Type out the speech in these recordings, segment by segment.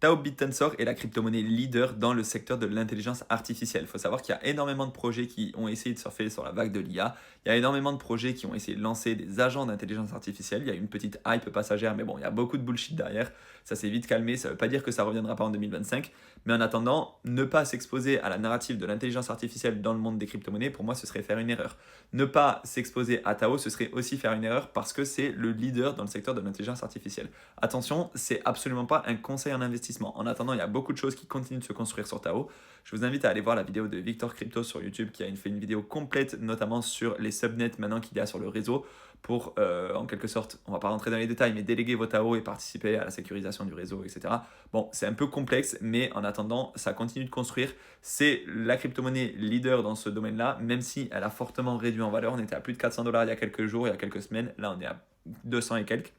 Tao Bitensor est la crypto-monnaie leader dans le secteur de l'intelligence artificielle. Il faut savoir qu'il y a énormément de projets qui ont essayé de surfer sur la vague de l'IA. Il y a énormément de projets qui ont essayé de lancer des agents d'intelligence artificielle. Il y a une petite hype passagère, mais bon, il y a beaucoup de bullshit derrière. Ça s'est vite calmé. Ça ne veut pas dire que ça ne reviendra pas en 2025. Mais en attendant, ne pas s'exposer à la narrative de l'intelligence artificielle dans le monde des crypto-monnaies, pour moi, ce serait faire une erreur. Ne pas s'exposer à Tao, ce serait aussi faire une erreur parce que c'est le leader dans le secteur de l'intelligence artificielle. Attention, c'est absolument pas un conseil en investissement. En attendant, il y a beaucoup de choses qui continuent de se construire sur Tao. Je vous invite à aller voir la vidéo de Victor Crypto sur YouTube qui a fait une vidéo complète, notamment sur les subnets maintenant qu'il y a sur le réseau pour, en quelque sorte, on va pas rentrer dans les détails, mais déléguer vos Tao et participer à la sécurisation du réseau, etc. Bon, c'est un peu complexe, mais en attendant, ça continue de construire. C'est la crypto-monnaie leader dans ce domaine-là, même si elle a fortement réduit en valeur. On était à plus de 400 dollars il y a quelques jours, il y a quelques semaines. Là, on est à 200 et quelques.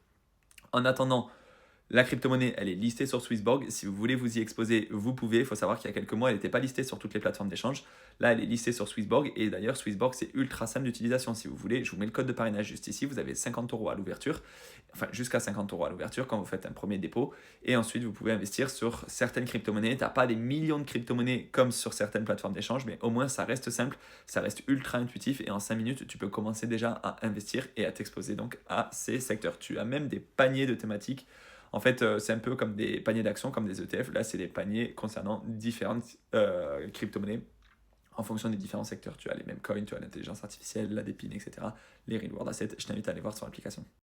En attendant, la crypto-monnaie, elle est listée sur Swissborg. Si vous voulez vous y exposer, vous pouvez. Il faut savoir qu'il y a quelques mois, elle n'était pas listée sur toutes les plateformes d'échange. Là, elle est listée sur Swissborg. Et d'ailleurs, Swissborg, c'est ultra simple d'utilisation. Si vous voulez, je vous mets le code de parrainage juste ici. Vous avez 50 euros à l'ouverture. Enfin, jusqu'à 50 euros à l'ouverture quand vous faites un premier dépôt. Et ensuite, vous pouvez investir sur certaines crypto-monnaies. Tu n'as pas des millions de crypto-monnaies comme sur certaines plateformes d'échange, mais au moins, ça reste simple. Ça reste ultra intuitif. Et en 5 minutes, tu peux commencer déjà à investir et à t'exposer donc à ces secteurs. Tu as même des paniers de thématiques. En fait, c'est un peu comme des paniers d'actions, comme des ETF. Là, c'est des paniers concernant différentes crypto-monnaies en fonction des différents secteurs. Tu as les mêmes coins, tu as l'intelligence artificielle, la dépine, etc. Les real world assets. Je t'invite à aller voir sur l'application.